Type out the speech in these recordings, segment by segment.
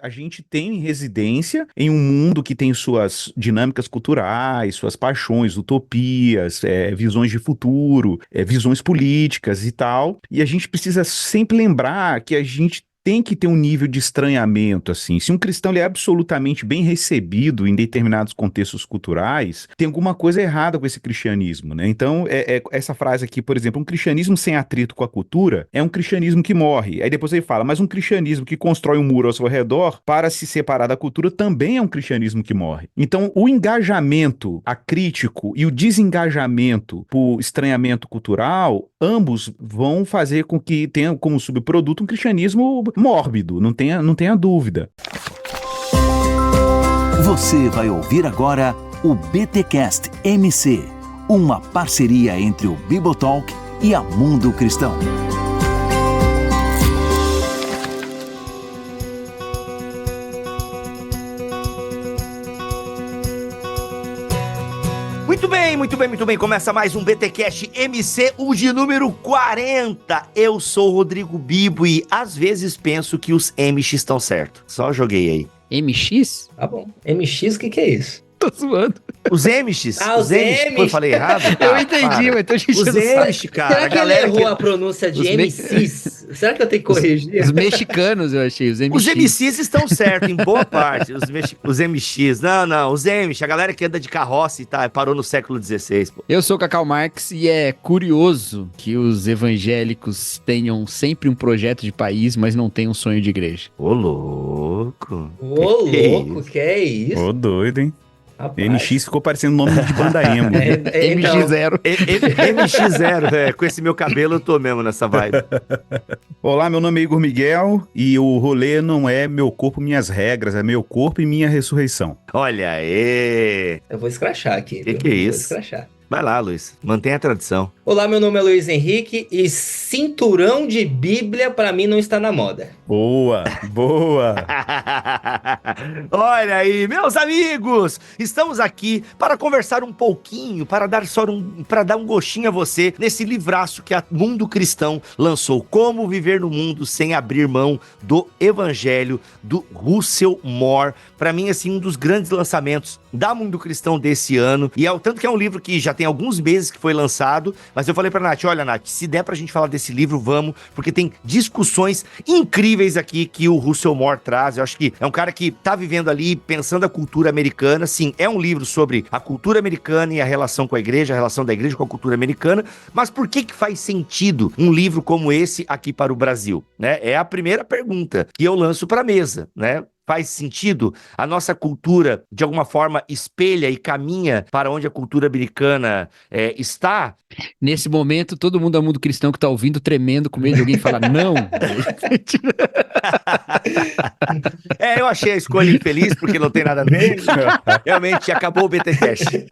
a gente tem residência em um mundo que tem suas dinâmicas culturais, suas paixões, utopias, visões de futuro, visões políticas e tal, e a gente precisa sempre lembrar que a gente tem que ter um nível de estranhamento, assim. Se um cristão ele é absolutamente bem recebido em determinados contextos culturais, tem alguma coisa errada com esse cristianismo, né? Então, essa frase aqui, por exemplo, um cristianismo sem atrito com a cultura é um cristianismo que morre. Aí depois ele fala, mas um cristianismo que constrói um muro ao seu redor para se separar da cultura também é um cristianismo que morre. Então, o engajamento acrítico e o desengajamento por estranhamento cultural, ambos vão fazer com que tenha como subproduto um cristianismo mórbido, não tenha dúvida. Você vai ouvir agora o BTcast MC, uma parceria entre o Bibotalk e a Mundo Cristão. Muito bem. Começa mais um BTcast MC, o de número 40. Eu sou o Rodrigo Bibo e às vezes penso que os MX estão certos. Só joguei aí. MX? Tá bom. MX, o que é isso? Tô zoando. Os MX? Os MX. Pô, eu falei errado? Eu entendi, mas tô Os enchendo o saco. MX, cara. Será que ele errou a pronúncia de Os MCs? Será que eu tenho que corrigir? Os mexicanos, eu achei, os MX. Os MCs estão certos, em boa parte. Os MX. Não, os MX. A galera que anda de carroça e tá, parou no século XVI, pô. Eu sou o Cacau Marx e é curioso que os evangélicos tenham sempre um projeto de país, mas não tenham um sonho de igreja. Ô, louco. Ô, louco, que é isso? Ô, doido, hein? Rapaz. MX ficou parecendo nome de banda emo. Então, MX0. MX0, com esse meu cabelo eu tô mesmo nessa vibe. Olá, meu nome é Igor Miguel e o rolê não é meu corpo, minhas regras, é meu corpo e minha ressurreição. Olha aí. eu vou escrachar aqui. Que é isso? Vou escrachar. Vai lá, Luiz. Mantenha a tradição. Olá, meu nome é Luiz Henrique e cinturão de Bíblia pra mim não está na moda. Boa. Olha aí, meus amigos, estamos aqui para conversar um pouquinho, para dar um gostinho a você nesse livraço que a Mundo Cristão lançou, Como Viver no Mundo Sem Abrir Mão do Evangelho, do Russell Moore. Para mim, assim, um dos grandes lançamentos da Mundo Cristão desse ano, e tanto que é um livro que já tem alguns meses que foi lançado, mas eu falei pra Nath, olha, Nath, se der pra gente falar desse livro, vamos, porque tem discussões incríveis aqui que o Russell Moore traz. Eu acho que é um cara que tá vivendo ali, pensando a cultura americana. Sim, é um livro sobre a cultura americana e a relação com a igreja, a relação da igreja com a cultura americana, mas por que faz sentido um livro como esse aqui para o Brasil, né? É a primeira pergunta que eu lanço pra mesa, né? Faz sentido? A nossa cultura, de alguma forma, espelha e caminha para onde a cultura americana está? Nesse momento, todo mundo do Mundo Cristão que tá ouvindo, tremendo, com medo de alguém falar não. Eu achei a escolha infeliz, porque não tem nada a ver. Realmente, acabou o BTcast.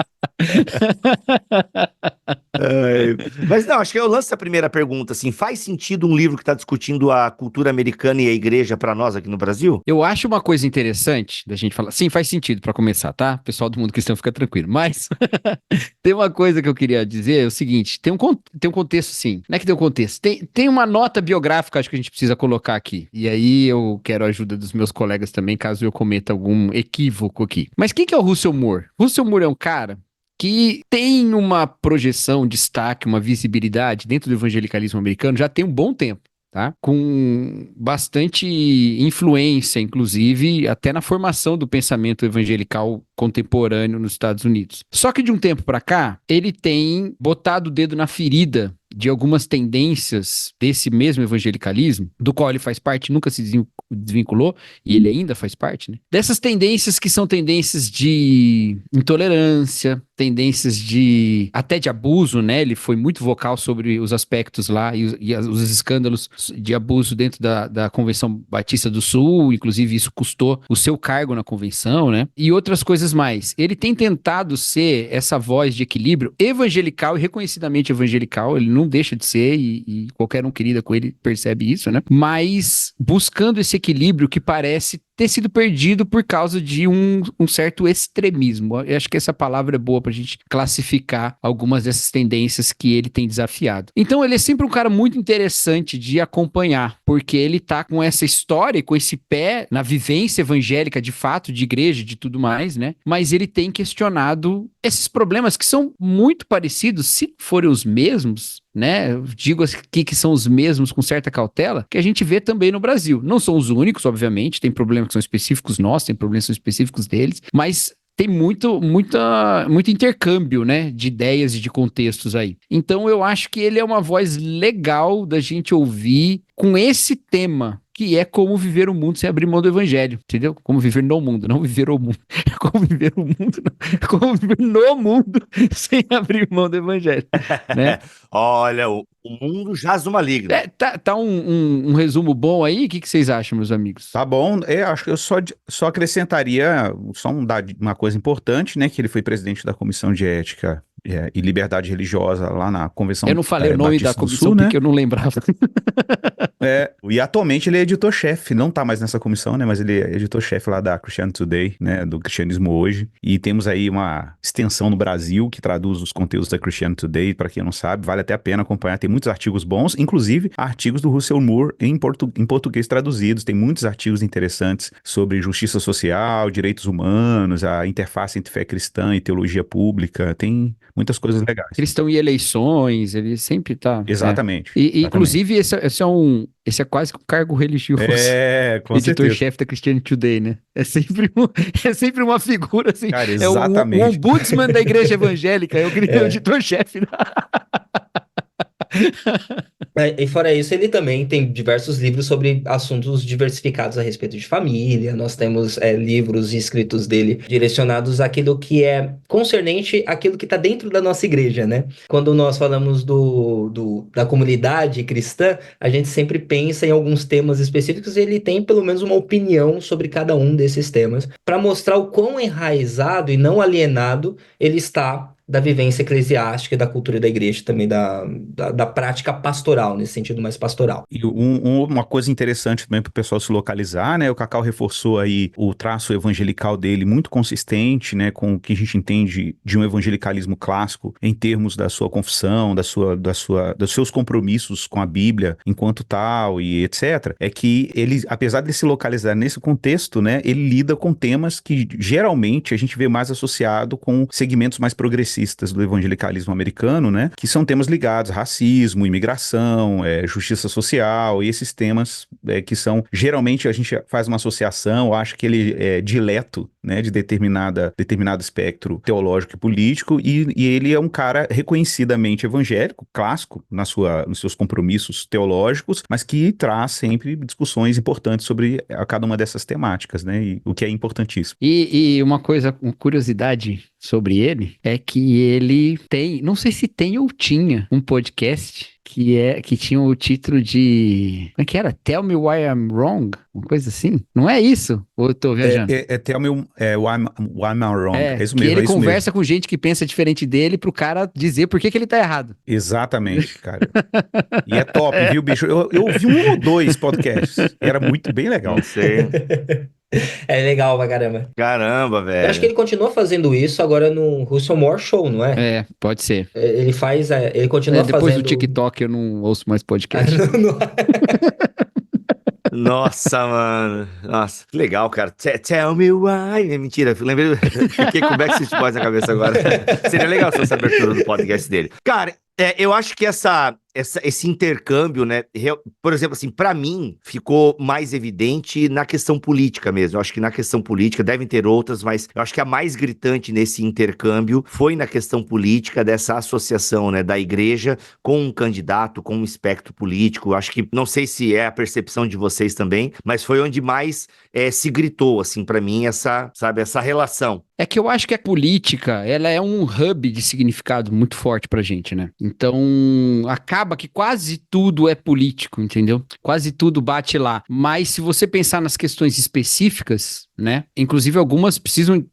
Mas não, acho que eu lanço a primeira pergunta, assim, faz sentido um livro que está discutindo a cultura americana e a igreja para nós aqui no Brasil? Eu acho uma coisa interessante da gente falar. Sim, faz sentido pra começar, tá? O pessoal do Mundo Cristão fica tranquilo. Mas tem uma coisa que eu queria dizer, é o seguinte, tem um contexto, sim. Não é que tem um contexto. Tem uma nota biográfica, acho que a gente precisa colocar aqui. E aí eu quero a ajuda dos meus colegas também, caso eu cometa algum equívoco aqui. Mas quem que é o Russell Moore? Russell Moore é um cara que tem uma projeção, destaque, uma visibilidade dentro do evangelicalismo americano já tem um bom tempo. Tá? Com bastante influência, inclusive, até na formação do pensamento evangelical contemporâneo nos Estados Unidos. Só que de um tempo para cá, ele tem botado o dedo na ferida de algumas tendências desse mesmo evangelicalismo, do qual ele faz parte, nunca se desvinculou, e ele ainda faz parte, né? Dessas tendências que são tendências de intolerância, tendências até de abuso, né? Ele foi muito vocal sobre os aspectos lá e os escândalos de abuso dentro da Convenção Batista do Sul, inclusive isso custou o seu cargo na convenção, né? E outras coisas mais. Ele tem tentado ser essa voz de equilíbrio evangelical e reconhecidamente evangelical, ele não deixa de ser e qualquer um que lida com ele percebe isso, né? Mas buscando esse equilíbrio que parece ter sido perdido por causa de um certo extremismo. Eu acho que essa palavra é boa pra gente classificar algumas dessas tendências que ele tem desafiado. Então ele é sempre um cara muito interessante de acompanhar, porque ele tá com essa história, com esse pé na vivência evangélica de fato, de igreja, de tudo mais, né? Mas ele tem questionado esses problemas que são muito parecidos, se forem os mesmos, né? Eu digo aqui que são os mesmos com certa cautela, que a gente vê também no Brasil. Não são os únicos, obviamente, tem problemas que são específicos nossos, tem problemas que são específicos deles, mas tem muito intercâmbio, né, de ideias e de contextos aí. Então eu acho que ele é uma voz legal da gente ouvir com esse tema, que é como viver o mundo sem abrir mão do evangelho, entendeu? Como viver no mundo, não viver o mundo. Como viver o mundo, não. Como viver no mundo sem abrir mão do evangelho, né? Olha, o mundo jaz no maligno. Tá um resumo bom aí? O que vocês acham, meus amigos? Tá bom, acho que eu só acrescentaria uma coisa importante, né, que ele foi presidente da Comissão de Ética e Liberdade Religiosa lá na Convenção Eu não falei o nome Batista da do comissão Sul, né? porque eu não lembrava. E atualmente ele é editor-chefe, não tá mais nessa comissão, né, mas ele é editor-chefe lá da Christianity Today, né, do Cristianismo Hoje, e temos aí uma extensão no Brasil que traduz os conteúdos da Christianity Today, para quem não sabe, vale até a pena acompanhar, tem muitos artigos bons, inclusive artigos do Russell Moore em português traduzidos, tem muitos artigos interessantes sobre justiça social, direitos humanos, a interface entre fé cristã e teologia pública, tem muitas coisas legais. Cristão e eleições, ele sempre tá... Exatamente. E inclusive, esse é quase um cargo religioso. Com certeza. Editor-chefe da Christianity Today, né? É sempre uma figura assim. Cara, é o ombudsman da igreja evangélica, é o editor-chefe. E fora isso, ele também tem diversos livros sobre assuntos diversificados a respeito de família. Nós temos livros escritos dele direcionados àquilo que é concernente àquilo que está dentro da nossa igreja, né? Quando nós falamos da comunidade cristã, a gente sempre pensa em alguns temas específicos e ele tem pelo menos uma opinião sobre cada um desses temas, para mostrar o quão enraizado e não alienado ele está da vivência eclesiástica e da cultura da igreja, também da prática pastoral, nesse sentido mais pastoral. E uma coisa interessante também para o pessoal se localizar, né? O Cacau reforçou aí o traço evangelical dele muito consistente, né? Com o que a gente entende de um evangelicalismo clássico em termos da sua confissão, dos seus compromissos com a Bíblia enquanto tal e etc. É que ele, apesar de se localizar nesse contexto, né? Ele lida com temas que geralmente a gente vê mais associado com segmentos mais progressistas do evangelicalismo americano, né? Que são temas ligados a racismo, imigração, justiça social e esses temas que são, geralmente a gente faz uma associação, acha que ele é dileto, né? De determinado espectro teológico e político e ele é um cara reconhecidamente evangélico, clássico nos seus compromissos teológicos, mas que traz sempre discussões importantes sobre cada uma dessas temáticas, né? E o que é importantíssimo. E uma curiosidade sobre ele é que ele tem, não sei se tem ou tinha, um podcast que tinha o título de... Como é que era? Tell Me Why I'm Wrong? Uma coisa assim? Não é isso? Ou eu tô viajando? Tell Me Why I'm Wrong. É isso mesmo. Que ele conversa com gente que pensa diferente dele pro cara dizer por que ele tá errado. Exatamente, cara. E é top, viu, bicho? Eu ouvi 1 ou 2 podcasts. Era bem legal. Não sei. É legal pra caramba. Caramba, velho. Eu acho que ele continua fazendo isso agora no Russell Moore Show, não é? Pode ser. Ele continua fazendo... Depois do TikTok eu não ouço mais podcast. Nossa, mano. Nossa, que legal, cara. Tell me why. Mentira, lembrei. Fiquei com o Backstreet Boys na cabeça agora. Seria legal se essa abertura do podcast dele. Cara, eu acho que esse intercâmbio, né, por exemplo, assim, pra mim, ficou mais evidente na questão política mesmo. Eu acho que na questão política, devem ter outras, mas eu acho que a mais gritante nesse intercâmbio foi na questão política dessa associação, né, da igreja com um candidato, com um espectro político. Eu acho que, não sei se é a percepção de vocês também, mas foi onde mais se gritou, assim, pra mim, essa relação. É que eu acho que a política, ela é um hub de significado muito forte pra gente, né? Então, acaba que quase tudo é político, entendeu? Quase tudo bate lá. Mas se você pensar nas questões específicas, né? Inclusive algumas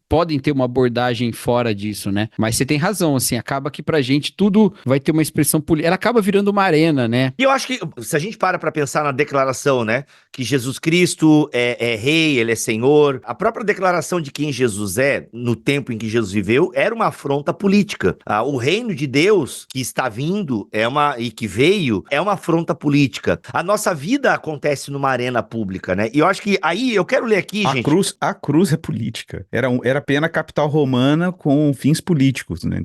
podem ter uma abordagem fora disso, né? Mas você tem razão, assim, acaba que pra gente tudo vai ter uma expressão política. Ela acaba virando uma arena, né? E eu acho que, se a gente para pensar na declaração, né, que Jesus Cristo é rei, ele é senhor, a própria declaração de quem Jesus é, no tempo em que Jesus viveu, era uma afronta política. O reino de Deus que está vindo e que veio, é uma afronta política. A nossa vida acontece numa arena pública, né? E eu acho que aí, eu quero ler aqui, gente. A cruz é política. Era pena capital romana com fins políticos, né?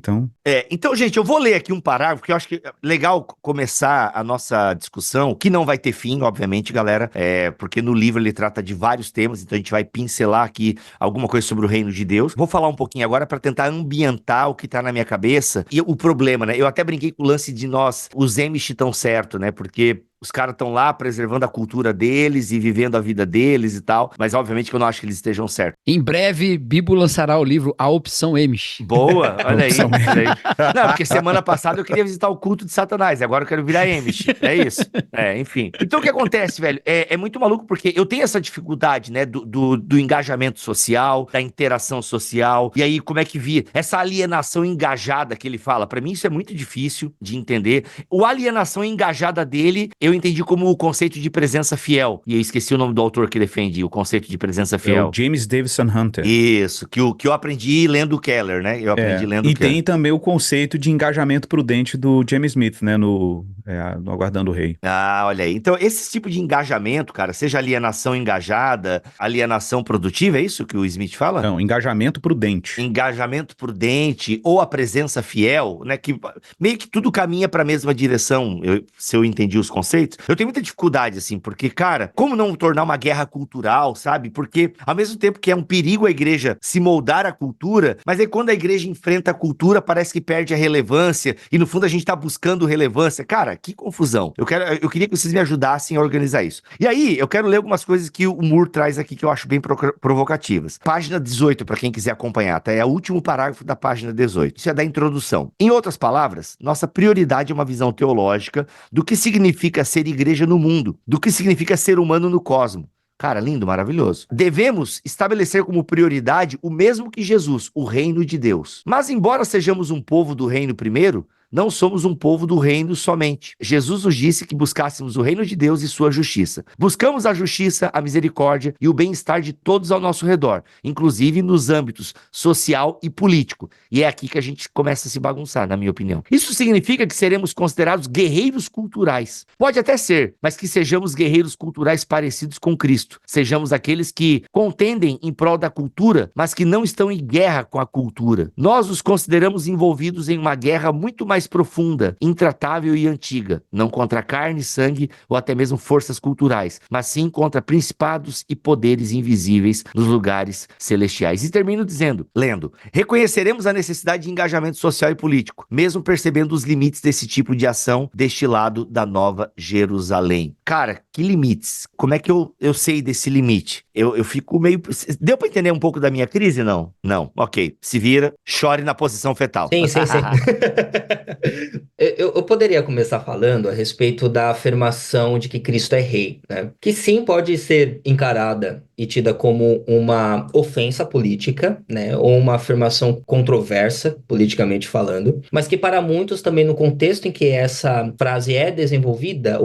Então, gente, eu vou ler aqui um parágrafo que eu acho que é legal começar a nossa discussão, que não vai ter fim, obviamente, galera, porque no livro ele trata de vários temas, então a gente vai pincelar aqui alguma coisa sobre o reino de Deus. Vou falar um pouquinho agora para tentar ambientar o que tá na minha cabeça e o problema, né? Eu até brinquei com o lance de os Amish tão certo, né? Porque os caras estão lá preservando a cultura deles e vivendo a vida deles e tal, mas obviamente que eu não acho que eles estejam certos. Em breve, Bibo lançará o livro A Opção Amish. Boa, olha aí, olha aí. Não, porque semana passada eu queria visitar o culto de Satanás, agora eu quero virar Amish, é isso. Enfim. Então o que acontece, velho, é muito maluco porque eu tenho essa dificuldade, né, do engajamento social, da interação social, e aí como é que vira essa alienação engajada que ele fala, pra mim isso é muito difícil de entender. O alienação engajada dele, eu entendi como o conceito de presença fiel. E eu esqueci o nome do autor que defende o conceito de presença fiel. É o James Davison Hunter. Isso, que eu aprendi lendo Keller, né? Eu aprendi lendo e Keller. Tem também o conceito de engajamento prudente do James Smith, né? No Aguardando o Rei. Olha aí. Então, esse tipo de engajamento, cara, seja alienação engajada, alienação produtiva, é isso que o Smith fala? Não, engajamento prudente. Engajamento prudente ou a presença fiel, né? Que meio que tudo caminha para a mesma direção, se eu entendi os conceitos. Eu tenho muita dificuldade, assim, porque, cara, como não tornar uma guerra cultural, sabe? Porque, ao mesmo tempo que é um perigo a igreja se moldar à cultura, mas aí quando a igreja enfrenta a cultura, parece que perde a relevância, e no fundo a gente tá buscando relevância. Cara, que confusão. Eu queria que vocês me ajudassem a organizar isso. E aí, eu quero ler algumas coisas que o Moore traz aqui que eu acho bem provocativas. Página 18, para quem quiser acompanhar, tá? É o último parágrafo da página 18. Isso é da introdução. Em outras palavras, nossa prioridade é uma visão teológica do que significa ser igreja no mundo, do que significa ser humano no cosmos. Cara, lindo, maravilhoso. Devemos estabelecer como prioridade o mesmo que Jesus, o reino de Deus. Mas embora sejamos um povo do reino primeiro, não somos um povo do reino somente. Jesus nos disse que buscássemos o reino de Deus e sua justiça. Buscamos a justiça, a misericórdia e o bem-estar de todos ao nosso redor, inclusive nos âmbitos social e político. E é aqui que a gente começa a se bagunçar, na minha opinião. Isso significa que seremos considerados guerreiros culturais. Pode até ser, mas que sejamos guerreiros culturais parecidos com Cristo. Sejamos aqueles que contendem em prol da cultura, mas que não estão em guerra com a cultura. Nós os consideramos envolvidos em uma guerra muito mais profunda, intratável e antiga, não contra carne, sangue ou até mesmo forças culturais, mas sim contra principados e poderes invisíveis nos lugares celestiais. E termino lendo, reconheceremos a necessidade de engajamento social e político, mesmo percebendo os limites desse tipo de ação deste lado da Nova Jerusalém. Cara, que limites? Como é que eu sei desse limite? Eu fico meio... Deu pra entender um pouco da minha crise, não? Não. Ok. Se vira, chore na posição fetal. Sim. Eu poderia começar falando a respeito da afirmação de que Cristo é rei, né? Que sim pode ser encarada e tida como uma ofensa política, né? Ou uma afirmação controversa, politicamente falando, mas que para muitos também no contexto em que essa frase é desenvolvida,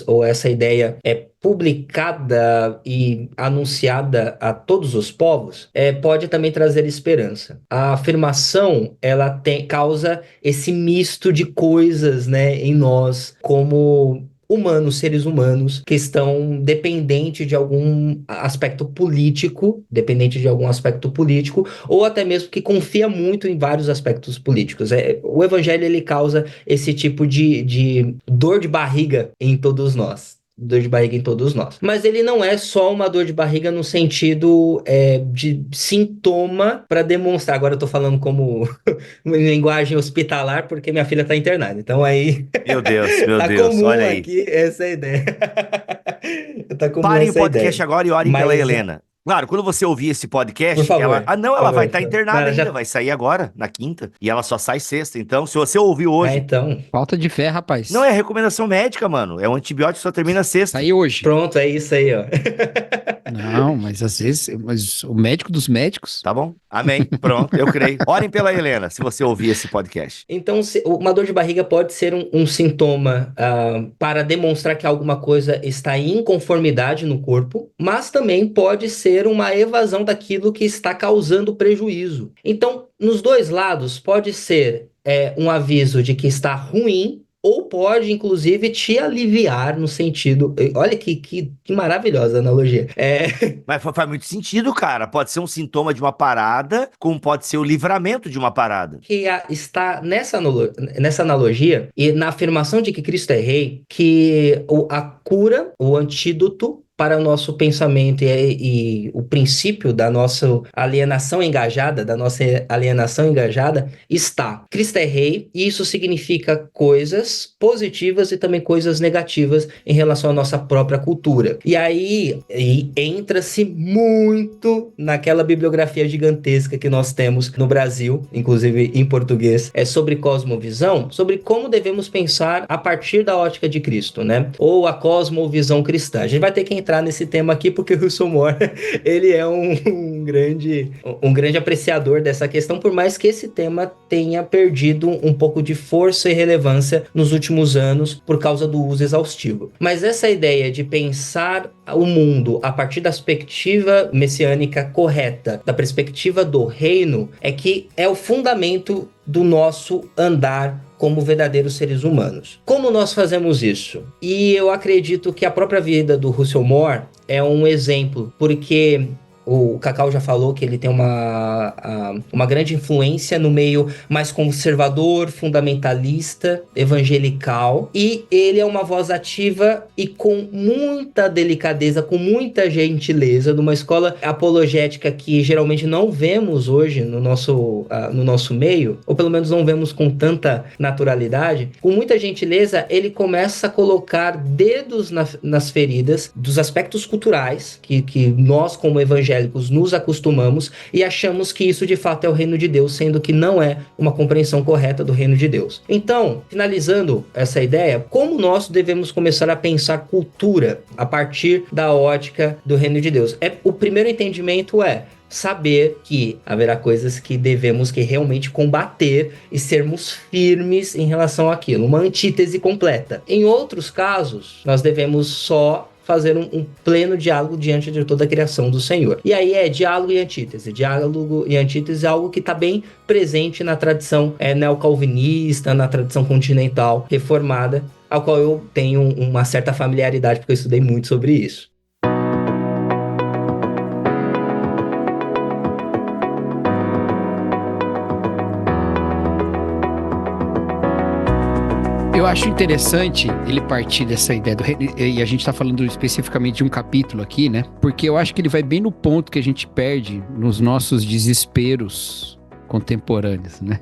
ou essa ideia é publicada e anunciada a todos os povos, pode também trazer esperança. A afirmação, ela causa esse misto de coisas, né, em nós, como seres humanos, que estão dependentes de algum aspecto político, ou até mesmo que confia muito em vários aspectos políticos. O evangelho, ele causa esse tipo de dor de barriga em todos nós. Mas ele não é só uma dor de barriga no sentido de sintoma para demonstrar. Agora eu tô falando como em linguagem hospitalar porque minha filha tá internada. Então aí... Meu Deus, tá comum olha aí. Aqui essa ideia. Tá comum Parem essa o podcast ideia. agora e orem pela Helena. Claro, quando você ouvir esse podcast, Por favor, ela vai estar internada ainda, já... vai sair agora, na quinta, e ela só sai sexta. Então, se você ouvir hoje... então... Falta de fé, rapaz. Não, é recomendação médica, mano. É um antibiótico que só termina sexta. Sai hoje. Pronto, é isso aí, ó. Não, mas às vezes, mas o médico dos médicos. Tá bom? Amém. Pronto, eu creio. Orem pela Helena, se você ouvir esse podcast. Então, uma dor de barriga pode ser um sintoma para demonstrar que alguma coisa está em inconformidade no corpo, mas também pode ser uma evasão daquilo que está causando prejuízo. Então, nos dois lados, pode ser um aviso de que está ruim, ou pode, inclusive, te aliviar no sentido... Olha que maravilhosa analogia. Mas faz muito sentido, cara. Pode ser um sintoma de uma parada, como pode ser o livramento de uma parada. Que está nessa analogia e na afirmação de que Cristo é rei, que a cura, o antídoto para o nosso pensamento e o princípio da nossa alienação engajada, está. Cristo é rei, e isso significa coisas positivas e também coisas negativas em relação à nossa própria cultura. E aí entra-se muito naquela bibliografia gigantesca que nós temos no Brasil, inclusive em português, sobre cosmovisão, sobre como devemos pensar a partir da ótica de Cristo, né? Ou a cosmovisão cristã. A gente vai ter que entrar nesse tema aqui, porque o Russell Moore, ele é um grande apreciador dessa questão, por mais que esse tema tenha perdido um pouco de força e relevância nos últimos anos por causa do uso exaustivo. Mas essa ideia de pensar o mundo a partir da perspectiva messiânica correta, da perspectiva do reino, que é o fundamento do nosso andar como verdadeiros seres humanos. Como nós fazemos isso? E eu acredito que a própria vida do Russell Moore é um exemplo, porque o Cacau já falou que ele tem uma grande influência no meio mais conservador, fundamentalista, evangelical, e ele é uma voz ativa e com muita delicadeza, com muita gentileza, de uma escola apologética que geralmente não vemos hoje no nosso meio, ou pelo menos não vemos com tanta naturalidade. Com muita gentileza, ele começa a colocar dedos nas feridas dos aspectos culturais que nós, como evangélicos, nos acostumamos e achamos que isso de fato é o reino de Deus, sendo que não é uma compreensão correta do reino de Deus. Então, finalizando essa ideia, como nós devemos começar a pensar cultura a partir da ótica do reino de Deus? O primeiro entendimento saber que haverá coisas que devemos que realmente combater e sermos firmes em relação àquilo, uma antítese completa. Em outros casos, nós devemos só fazer um pleno diálogo diante de toda a criação do Senhor. E aí diálogo e antítese. Diálogo e antítese é algo que está bem presente na tradição neocalvinista, na tradição continental reformada, ao qual eu tenho uma certa familiaridade, porque eu estudei muito sobre isso. Eu acho interessante ele partir dessa ideia do reino, e a gente está falando especificamente de um capítulo aqui, né? Porque eu acho que ele vai bem no ponto que a gente perde nos nossos desesperos contemporâneos, né?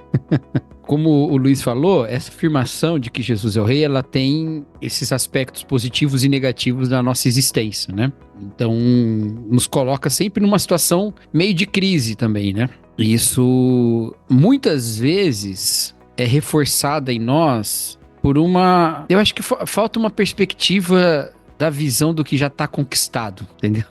Como o Luiz falou, essa afirmação de que Jesus é o rei, ela tem esses aspectos positivos e negativos da nossa existência, né? Então, nos coloca sempre numa situação meio de crise também, né? E isso, muitas vezes, é reforçada em nós por eu acho que falta uma perspectiva da visão do que já está conquistado, entendeu?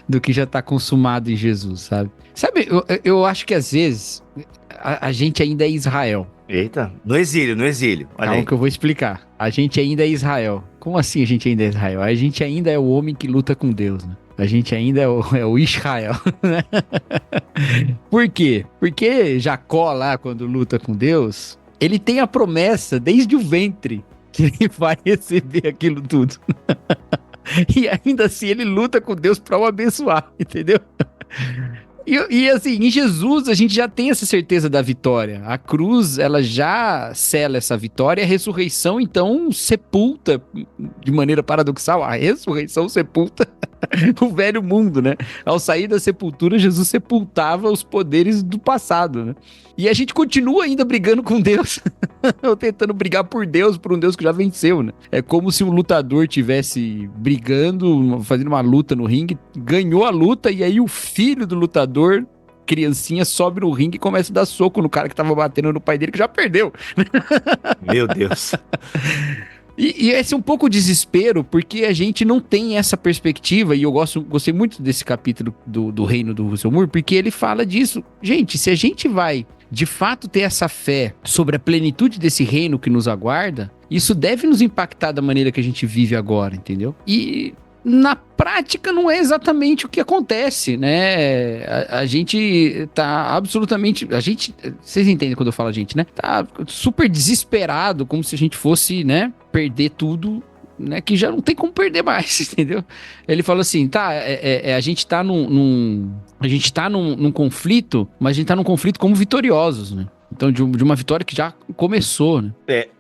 Do que já está consumado em Jesus, sabe? Sabe, eu acho que às vezes a gente ainda é Israel. Eita, no exílio. Olha Calma aí. que eu vou explicar. A gente ainda é Israel. Como assim a gente ainda é Israel? A gente ainda é o homem que luta com Deus, né? A gente ainda é o Israel, né? Por quê? Porque Jacó lá, quando luta com Deus, ele tem a promessa desde o ventre que ele vai receber aquilo tudo. E ainda assim ele luta com Deus para o abençoar, entendeu? E assim, em Jesus a gente já tem essa certeza da vitória. A cruz, ela já sela essa vitória. A ressurreição, então, sepulta, de maneira paradoxal, a ressurreição sepulta o velho mundo, né? Ao sair da sepultura, Jesus sepultava os poderes do passado, né? E a gente continua ainda brigando com Deus, ou tentando brigar por um Deus que já venceu, né? É como se um lutador tivesse brigando, fazendo uma luta no ringue, ganhou a luta, e aí o filho do lutador, criancinha, sobe no ringue e começa a dar soco no cara que tava batendo no pai dele, que já perdeu. Meu Deus. E esse é um pouco o desespero, porque a gente não tem essa perspectiva, e eu gostei muito desse capítulo do Reino do Russell Moore, porque ele fala disso. Gente, se a gente vai de fato ter essa fé sobre a plenitude desse reino que nos aguarda, isso deve nos impactar da maneira que a gente vive agora, entendeu? E na prática não é exatamente o que acontece, né? A gente tá absolutamente... Vocês entendem quando eu falo a gente, né? Tá super desesperado, como se a gente fosse, né, perder tudo, né, que já não tem como perder mais, entendeu? Ele falou assim, a gente tá a gente tá num conflito, mas a gente tá num conflito como vitoriosos, né? Então, de uma vitória que já começou, né?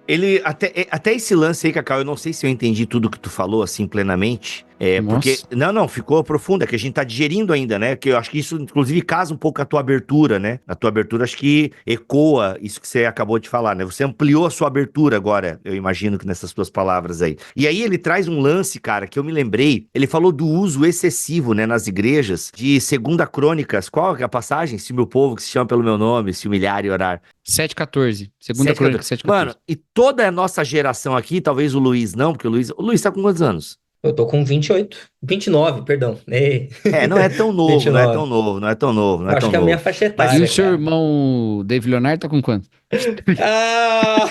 Ele, até esse lance aí, Cacau, eu não sei se eu entendi tudo que tu falou, assim, plenamente. Porque, não, ficou profundo, é que a gente tá digerindo ainda, né? Que eu acho que isso, inclusive, casa um pouco a tua abertura, né? A tua abertura, acho que ecoa isso que você acabou de falar, né? Você ampliou a sua abertura agora, eu imagino que nessas tuas palavras aí. E aí ele traz um lance, cara, que eu me lembrei, ele falou do uso excessivo, né, nas igrejas, de 2 Crônicas, qual é a passagem? Se o meu povo que se chama pelo meu nome, se humilhar e orar. 7,14. Segunda Crônica, 7,14. Mano, e toda a nossa geração aqui, talvez o Luiz não, porque o Luiz tá com quantos anos? Eu tô com 28, 29, perdão. Ei. Não é tão novo, 29. não é tão novo, não é tão novo, não é Acho tão que é a novo. minha faixa etária, E o né, seu cara. irmão David Leonardo tá com quanto? Ah!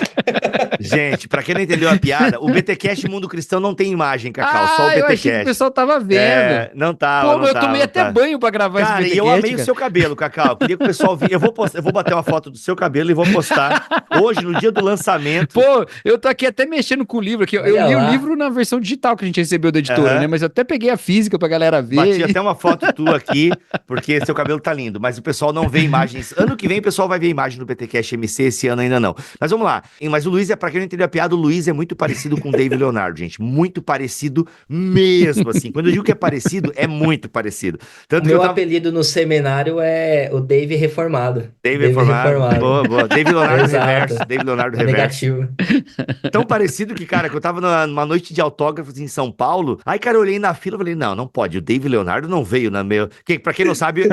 Gente, pra quem não entendeu a piada, o BTcast Mundo Cristão não tem imagem, Cacau, só o eu achei que o BTcast. pessoal tava vendo. Não tava, Pô, não eu tava, tomei não até tava. banho pra gravar Cara, esse e eu BTcast, amei o cara. seu cabelo, Cacau. Eu queria que o pessoal via. Eu vou bater uma foto do seu cabelo e vou postar hoje, no dia do lançamento. Pô, eu tô aqui até mexendo com o livro aqui. Eu Olha li lá. o livro na versão digital que a gente recebeu da editora, Aham. né? Mas eu até peguei a física pra galera ver. Bati até uma foto tua aqui, porque seu cabelo tá lindo, mas o pessoal não vê imagens. Ano que vem o pessoal vai ver imagem do BTcast MC, esse ano ainda não. Mas vamos lá. Mas o Luiz, pra quem não entendeu a piada, o Luiz é muito parecido com o David Leonardo, gente. Muito parecido mesmo, assim. Quando eu digo que é parecido, é muito parecido. Tanto O que meu eu tava... apelido no seminário é o Dave Reformado. David reformado. Boa. David Leonardo Exato. Reverso. David Leonardo Reverso. Negativo. Tão parecido que, cara, que eu tava numa noite de autógrafos em São Paulo, aí, cara, eu olhei na fila e falei, não pode, o David Leonardo não veio na meu... Pra quem não sabe...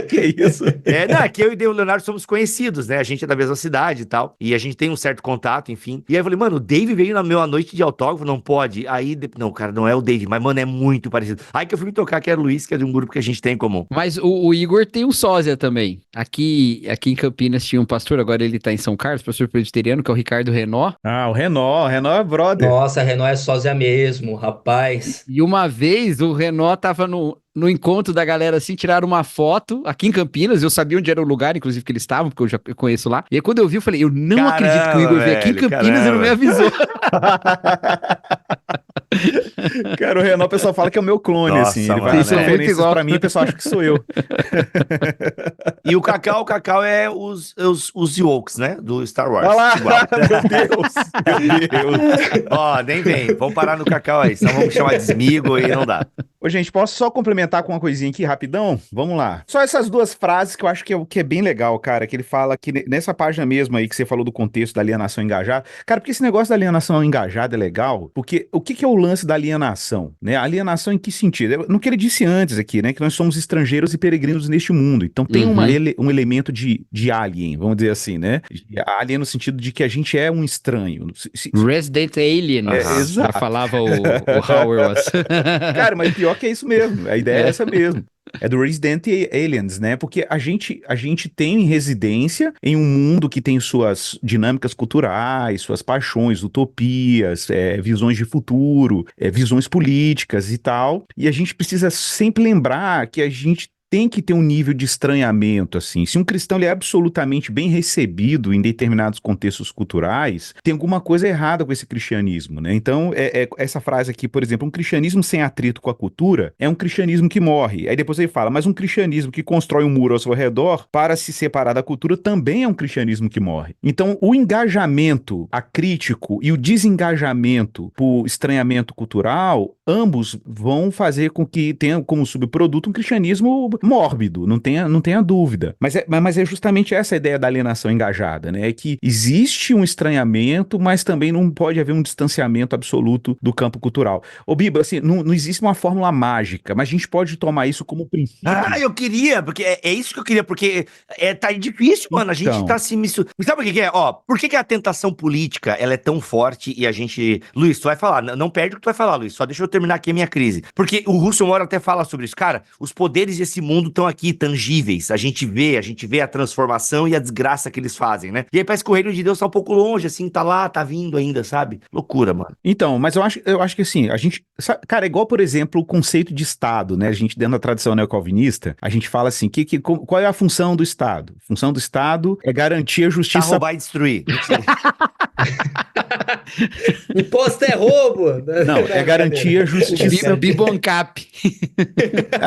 Que isso? Não, é que eu e o David Leonardo somos conhecidos, né? A gente é da mesma cidade e tal, e a gente tem um certo contato, enfim. E aí eu falei, mano, o Dave veio na minha noite de autógrafo, não pode? Aí, não, cara, não é o Dave, mas, mano, é muito parecido. Aí que eu fui me tocar que era o Luiz, que é de um grupo que a gente tem em comum. Mas o Igor tem um sósia também. Aqui em Campinas tinha um pastor, agora ele tá em São Carlos, pastor presbiteriano, que é o Ricardo Renó. Ah, o Renó é brother. Nossa, a Renault é sósia mesmo, rapaz. E uma vez o Renó tava no encontro da galera assim, tiraram uma foto aqui em Campinas, eu sabia onde era o lugar, inclusive, que eles estavam, porque eu conheço lá. E aí quando eu vi, eu falei, eu não acredito que o Igor veio aqui em Campinas e não me avisou. Cara, o Renó, o pessoal fala que é o meu clone, Nossa, assim. Ele mano, vai nas é muito referências igual. pra mim, o pessoal acha que sou eu. E o Cacau é os Ewoks, né? Do Star Wars. Olha lá, Igual. meu Deus. Ó, nem vem. Vamos parar no Cacau aí, senão vamos chamar de Smigo e não dá. Ô, gente, posso só complementar com uma coisinha aqui rapidão? Vamos lá. Só essas 2 frases que eu acho que é bem legal, cara, que ele fala que nessa página mesmo aí que você falou do contexto da alienação engajada. Cara, porque esse negócio da alienação engajada é legal, porque o que é o lance da alienação, né? A alienação em que sentido? No que ele disse antes aqui, né? Que nós somos estrangeiros e peregrinos neste mundo. Então tem um elemento de alien, vamos dizer assim, né? Alien no sentido de que a gente é um estranho. Resident Alien, exato. já falava o Howard. Cara, mas pior que é isso mesmo. A ideia é essa mesmo. É do Resident Aliens, né? Porque a gente tem residência em um mundo que tem suas dinâmicas culturais, suas paixões, utopias, visões de futuro, visões políticas e tal. E a gente precisa sempre lembrar que a gente tem que ter um nível de estranhamento, assim. Se um cristão ele é absolutamente bem recebido em determinados contextos culturais, tem alguma coisa errada com esse cristianismo, né? Então, essa frase aqui, por exemplo, um cristianismo sem atrito com a cultura é um cristianismo que morre. Aí depois ele fala, mas um cristianismo que constrói um muro ao seu redor para se separar da cultura também é um cristianismo que morre. Então, o engajamento acrítico e o desengajamento por estranhamento cultural, ambos vão fazer com que tenha como subproduto um cristianismo mórbido, não tenha dúvida. Mas é justamente essa a ideia da alienação engajada, né? É que existe um estranhamento, mas também não pode haver um distanciamento absoluto do campo cultural. Ô, Biba, assim, não existe uma fórmula mágica, mas a gente pode tomar isso como princípio. Ah, eu queria, porque é isso que eu queria, porque tá difícil, mano, a gente Então. tá se misturando. Sabe o que é? Ó, por que a tentação política, ela é tão forte e a gente... Luiz, tu vai falar, não perde o que tu vai falar, Luiz, só deixa eu terminar aqui a minha crise. Porque o Russell Moore até fala sobre isso. Cara, os poderes desse mundo estão aqui, tangíveis, a gente vê a transformação e a desgraça que eles fazem, né? E aí parece que o reino de Deus tá um pouco longe, assim, tá lá, tá vindo ainda, sabe? Loucura, mano. Então, mas eu acho que assim, cara, é igual, por exemplo, o conceito de Estado, né? A gente, dentro da tradição neocalvinista, a gente fala assim, qual é a função do Estado? A função do Estado é garantir a Tá, justiça... roubar e destruir. Imposto é roubo! Não, é garantir a justiça... Biboncap.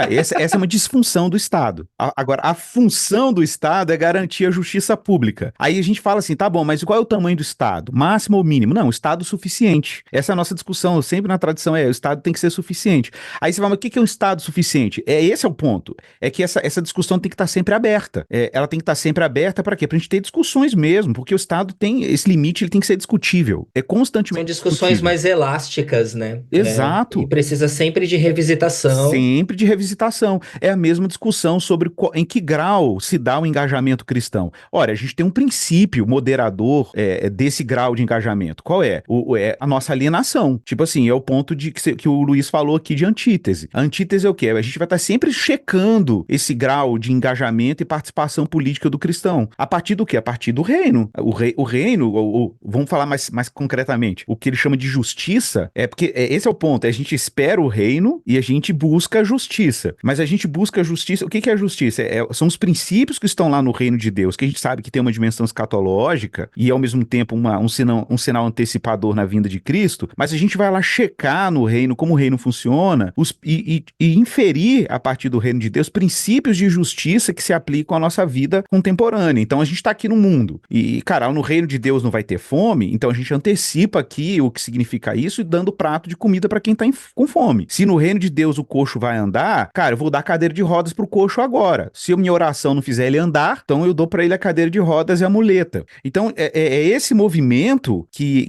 Essa é uma disfunção do Estado. Agora, a função do Estado é garantir a justiça pública. Aí a gente fala assim, tá bom, mas qual é o tamanho do Estado? Máximo ou mínimo? Não, o Estado suficiente. Essa é a nossa discussão, sempre na tradição o Estado tem que ser suficiente. Aí você fala, mas o que é um Estado suficiente? Esse é o ponto. É que essa discussão tem que estar sempre aberta. Ela tem que estar sempre aberta para quê? Pra gente ter discussões mesmo, porque o Estado tem, esse limite ele tem que ser discutível. É constantemente São discussões discutível. mais elásticas, né? Exato. E precisa sempre de revisitação. Sempre de revisitação. É a mesma discussão sobre em que grau se dá o engajamento cristão. Ora, a gente tem um princípio moderador desse grau de engajamento. Qual é? É a nossa alienação. Tipo assim, é o ponto que o Luiz falou aqui de antítese. A antítese é o quê? A gente vai estar sempre checando esse grau de engajamento e participação política do cristão. A partir do quê? A partir do reino. O reino, vamos falar mais concretamente, o que ele chama de justiça, porque esse é o ponto, a gente espera o reino e a gente busca a justiça. Mas a gente busca a justiça, o que é a justiça? São os princípios que estão lá no reino de Deus, que a gente sabe que tem uma dimensão escatológica e ao mesmo tempo um sinal antecipador na vinda de Cristo, mas a gente vai lá checar no reino como o reino funciona e inferir a partir do reino de Deus princípios de justiça que se aplicam à nossa vida contemporânea. Então a gente está aqui no mundo e, cara, no reino de Deus não vai ter fome, então a gente antecipa aqui o que significa isso e dando prato de comida para quem tá com fome. Se no reino de Deus o coxo vai andar, cara, eu vou dar cadeira de rodas pro coxo agora. Se a minha oração não fizer ele andar, então eu dou para ele a cadeira de rodas e a muleta. Então é esse movimento que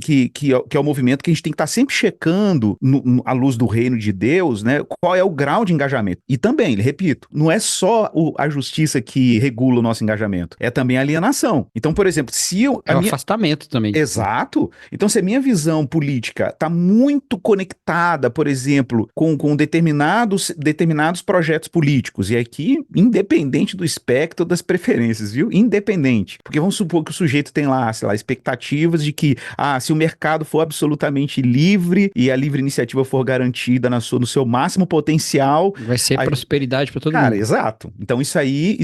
é o movimento que a gente tem que estar sempre checando à luz do reino de Deus, né? Qual é o grau de engajamento. E também, repito, não é só a justiça que regula o nosso engajamento, é também a alienação. Então, por exemplo, se eu... É o afastamento também. Exato. Então, se a minha visão política está muito conectada, por exemplo, com determinados projetos políticos, e aqui, independente do espectro das preferências, viu? Independente. Porque vamos supor que o sujeito tem lá, sei lá, expectativas de que, se o mercado for absolutamente livre e a livre iniciativa for garantida no seu máximo potencial... Vai ser prosperidade para todo mundo. Cara, exato. Então, isso aí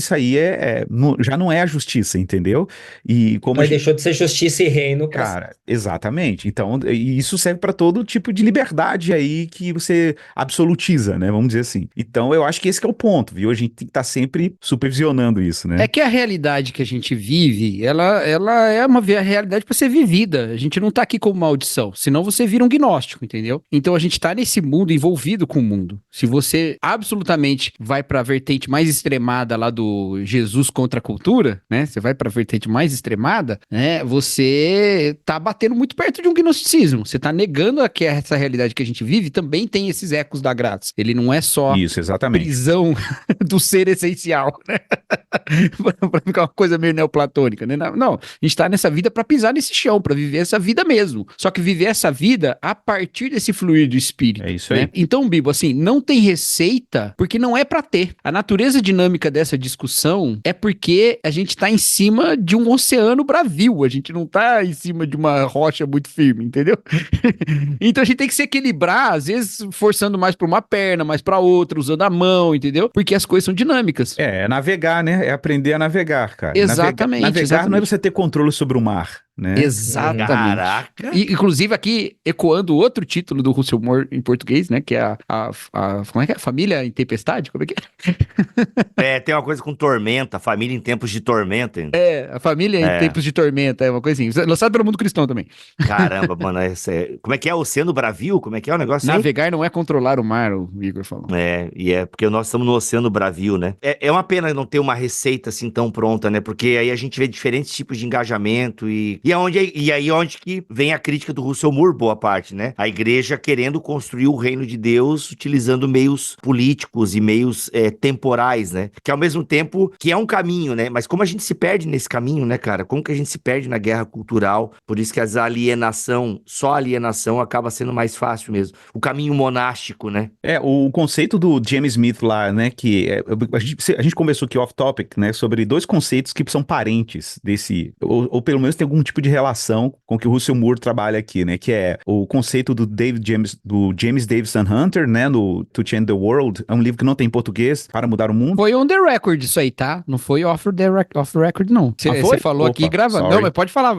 já não é a justiça, entendeu? E como Mas deixou de ser justiça e reino. Cara, exatamente. Então, e isso serve para todo tipo de liberdade aí que você absolutiza, né? Vamos dizer assim. Então, eu acho que esse que é o ponto, viu? A gente tem que estar sempre supervisionando isso, né? É que a realidade que a gente vive, ela é uma realidade para ser vivida. A gente não tá aqui como maldição, senão você vira um gnóstico, entendeu? Então, a gente tá nesse mundo envolvido com o mundo. Se você absolutamente vai para a vertente mais extremada lá do Jesus contra a cultura, né? Você vai para a vertente mais extremada, né? Você tá batendo muito perto de um gnosticismo. Você tá negando que essa realidade que a gente vive também tem esses ecos da graça. Ele não é só isso, exatamente. Prisão do ser essencial, né? Pra ficar uma coisa meio neoplatônica, né? Não, a gente tá nessa vida pra pisar nesse chão, pra viver essa vida mesmo. Só que viver essa vida a partir desse fluir do espírito. É isso né? aí. Então, Bibo, assim, não tem receita porque não é pra ter. A natureza dinâmica dessa discussão é porque a gente tá em cima de um oceano bravio, a gente não tá em cima de uma rocha muito firme, entendeu? Então a gente tem que se equilibrar, às vezes forçando mais pra uma perna, mais pra outra, usando a mão, entendeu? Porque as coisas são dinâmicas. É navegar, né? É aprender a navegar, cara. Exatamente. Navegar exatamente. não é você ter controle sobre o mar. né? Exatamente. Caraca! E, inclusive aqui, ecoando outro título do Russell Moore em português, né? Que é como é que é? Família em Tempestade? Como é que Tem uma coisa com tormenta, família em tempos de tormenta. é? A Família em É. Tempos de Tormenta, é uma coisa assim. Lançado pelo Mundo Cristão também. Caramba, mano, como é que é? Oceano Bravio? Como é que é o negócio aí? Navegar não é controlar o mar, o Igor falou. E é porque nós estamos no Oceano Bravio, né? É uma pena não ter uma receita assim tão pronta, né? Porque aí a gente vê diferentes tipos de engajamento e aí onde que vem a crítica do Russell Moore, boa parte, né? A igreja querendo construir o reino de Deus utilizando meios políticos e meios temporais, né? Que ao mesmo tempo que é um caminho, né? Mas como a gente se perde nesse caminho, né, cara? Como que a gente se perde na guerra cultural? Por isso que só a alienação acaba sendo mais fácil mesmo. O caminho monástico, né? O conceito do James Smith lá, né, a gente conversou aqui off-topic, né, sobre dois conceitos que são parentes desse, ou pelo menos tem algum tipo de relação com o que o Russell Moore trabalha aqui, né, que é o conceito do James Davison Hunter, né, no To Change the World, é um livro que não tem em português, Para Mudar o Mundo. Foi on the record isso aí, tá? Não foi off record, não. Você falou Opa, aqui gravando. sorry. Não, mas pode falar.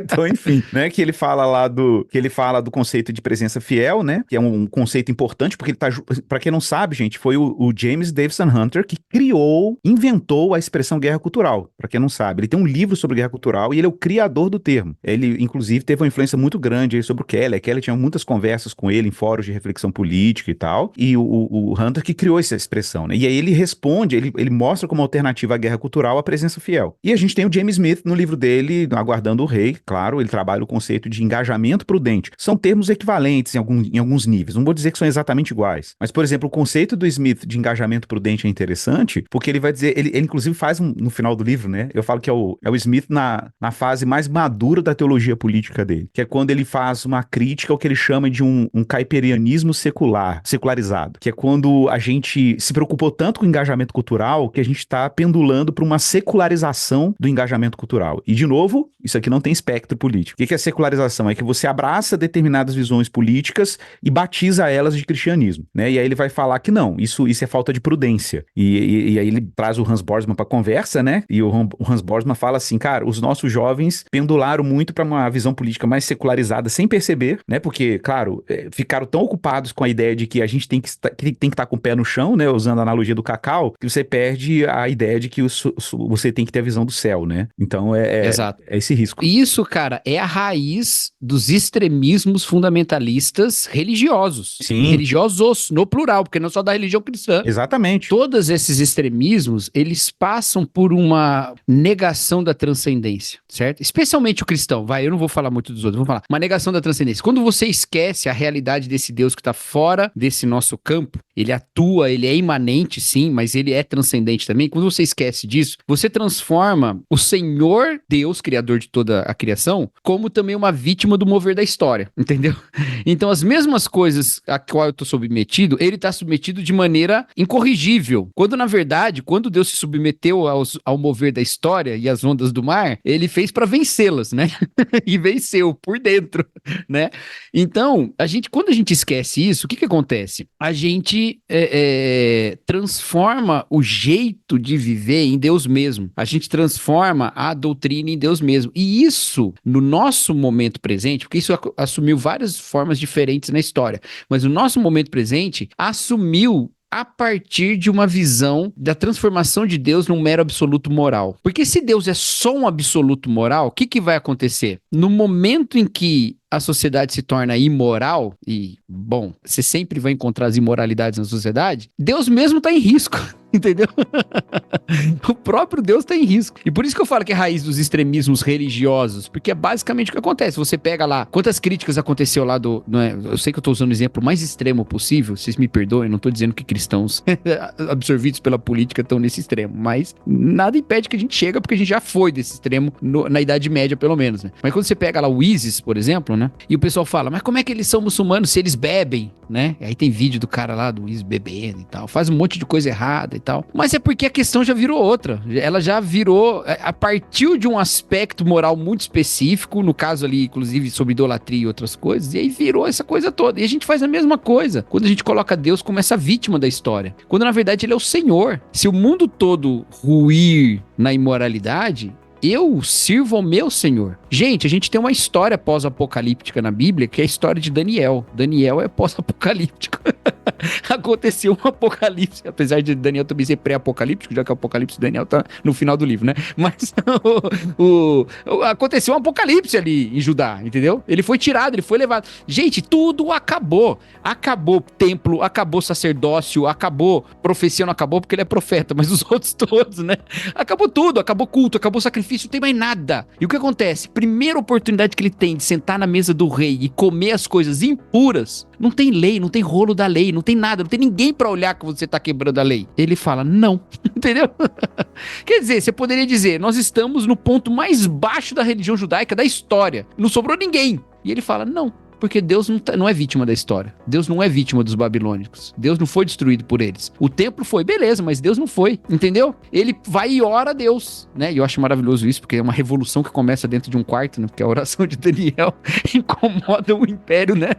Então, enfim, né, que ele fala do conceito de presença fiel, né, que é um conceito importante, porque ele tá, pra quem não sabe, gente, foi o James Davison Hunter que inventou a expressão guerra cultural, pra quem não sabe. Ele tem um livro sobre guerra cultural e ele é o criador do termo. Ele, inclusive, teve uma influência muito grande aí sobre o Keller. Keller tinha muitas conversas com ele em fóruns de reflexão política e tal, e o Hunter que criou essa expressão, né, e aí ele responde, ele mostra como alternativa à guerra cultural a presença fiel. E a gente tem o James Smith no livro dele, Aguardando o Rei, claro, ele trabalha o conceito de engajamento prudente. São termos equivalentes em alguns níveis, não vou dizer que são exatamente iguais, mas, por exemplo, o conceito do Smith de engajamento prudente é interessante, porque ele vai dizer, ele inclusive faz no final do livro, né, eu falo que é o Smith na fase mais madura da teologia política dele, que é quando ele faz uma crítica ao que ele chama de um caipirianismo secularizado, que é quando a gente se preocupou tanto com o engajamento cultural que a gente está pendulando para uma secularização do engajamento cultural. E, de novo, isso aqui não tem espectro político. O que é secularização? É que você abraça determinadas visões políticas e batiza elas de cristianismo, né? E aí ele vai falar que não, isso é falta de prudência. E aí ele traz o Hans Borsman para conversa, né? E o Hans Borsman fala assim, cara, os nossos jovens pendularam muito para uma visão política mais secularizada sem perceber, né? Porque, claro, ficaram tão ocupados com a ideia de que a gente tem que estar com o pé no chão, né? Usando a analogia do cacau, que você perde a ideia de que você tem que ter a visão do céu, né? Então Exato. É esse risco. Isso, cara, é a raiz dos extremismos fundamentalistas religiosos. Sim. Religiosos, no plural, porque não só da religião cristã. Exatamente. Todos esses extremismos, eles passam por uma negação da transcendência, certo? Especialmente o cristão, eu não vou falar muito dos outros, vou falar. Uma negação da transcendência. Quando você esquece a realidade desse Deus que está fora desse nosso campo, ele atua, ele é imanente, sim, mas ele é transcendente também. Quando você esquece disso, você transforma o Senhor Deus, criador de toda a criação, como também uma vítima do mover da história, entendeu? Então, as mesmas coisas a qual eu estou submetido, ele está submetido de maneira incorrigível. Quando, na verdade, quando Deus se submeteu ao mover da história e às ondas do mar, ele fez para vencê-las, né? E venceu por dentro, né? Então, quando a gente esquece isso, o que acontece? A gente transforma o jeito de viver em Deus mesmo. A gente transforma a doutrina em Deus mesmo. E isso, no nosso momento presente, porque isso assumiu várias formas diferentes na história, mas no nosso momento presente, assumiu a partir de uma visão da transformação de Deus num mero absoluto moral. Porque se Deus é só um absoluto moral, o que vai acontecer? No momento em que a sociedade se torna imoral, e, bom, você sempre vai encontrar as imoralidades na sociedade, Deus mesmo está em risco, entendeu? O próprio Deus está em risco. E por isso que eu falo que é a raiz dos extremismos religiosos, porque é basicamente o que acontece. Você pega lá, quantas críticas aconteceu lá eu sei que eu estou usando o exemplo mais extremo possível, vocês me perdoem, não estou dizendo que cristãos absorvidos pela política estão nesse extremo, mas nada impede que a gente chega, porque a gente já foi desse extremo na Idade Média, pelo menos, né? Mas quando você pega lá o ISIS, por exemplo, né? E o pessoal fala, mas como é que eles são muçulmanos se eles bebem, né? Aí tem vídeo do cara lá, do ISIS bebendo e tal, faz um monte de coisa errada e tal. Mas é porque a questão já virou outra. Ela já virou, partiu de um aspecto moral muito específico, no caso ali, inclusive, sobre idolatria e outras coisas, e aí virou essa coisa toda. E a gente faz a mesma coisa quando a gente coloca Deus como essa vítima da história. Quando, na verdade, ele é o Senhor. Se o mundo todo ruir na imoralidade, eu sirvo ao meu Senhor. Gente, a gente tem uma história pós-apocalíptica na Bíblia, que é a história de Daniel. Daniel é pós-apocalíptico. Aconteceu um apocalipse, apesar de Daniel também ser pré-apocalíptico, já que o apocalipse de Daniel tá no final do livro, né? Mas aconteceu um apocalipse ali em Judá, entendeu? Ele foi tirado, ele foi levado. Gente, tudo acabou. Acabou templo, acabou sacerdócio, acabou profecia, não acabou porque ele é profeta, mas os outros todos, né? Acabou tudo, acabou culto, acabou sacrifício, não tem mais nada. E o que acontece? Primeira oportunidade que ele tem de sentar na mesa do rei e comer as coisas impuras, não tem lei, não tem rolo da lei, não tem nada, não tem ninguém pra olhar que você tá quebrando a lei. Ele fala, não, entendeu? Quer dizer, você poderia dizer, nós estamos no ponto mais baixo da religião judaica da história, não sobrou ninguém. E ele fala, não. Porque Deus não é vítima da história. Deus não é vítima dos babilônicos. Deus não foi destruído por eles. O templo foi, beleza, mas Deus não foi, entendeu? Ele vai e ora a Deus, né? E eu acho maravilhoso isso, porque é uma revolução que começa dentro de um quarto, né? Porque a oração de Daniel incomoda o império, né?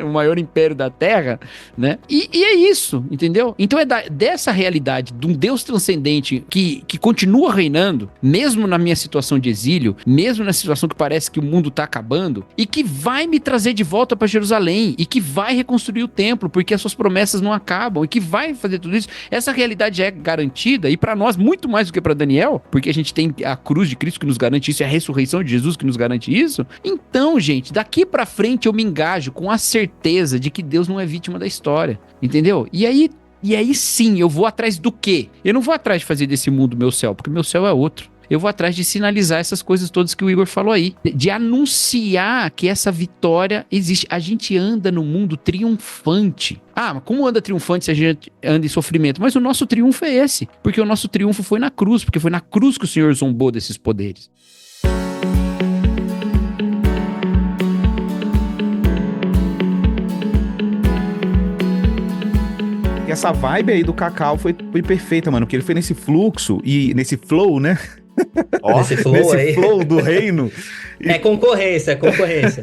O maior império da terra, né? E é isso, entendeu? Então é dessa realidade de um Deus transcendente que continua reinando, mesmo na minha situação de exílio, mesmo na situação que parece que o mundo tá acabando, e que vai me trazer de volta para Jerusalém e que vai reconstruir o templo, porque as suas promessas não acabam e que vai fazer tudo isso. Essa realidade é garantida e para nós muito mais do que para Daniel, porque a gente tem a cruz de Cristo que nos garante isso e a ressurreição de Jesus que nos garante isso. Então, gente, daqui para frente eu me engajo com a certeza de que Deus não é vítima da história, entendeu? E aí sim, eu vou atrás do quê? Eu não vou atrás de fazer desse mundo meu céu, porque meu céu é outro. Eu vou atrás de sinalizar essas coisas todas que o Igor falou aí. De anunciar que essa vitória existe. A gente anda no mundo triunfante. Ah, mas como anda triunfante se a gente anda em sofrimento? Mas o nosso triunfo é esse. Porque o nosso triunfo foi na cruz. Porque foi na cruz que o Senhor zombou desses poderes. Essa vibe aí do Cacau foi perfeita, mano. Porque ele foi nesse fluxo e nesse flow, né? Ó, nesse flow do reino. É concorrência, é concorrência.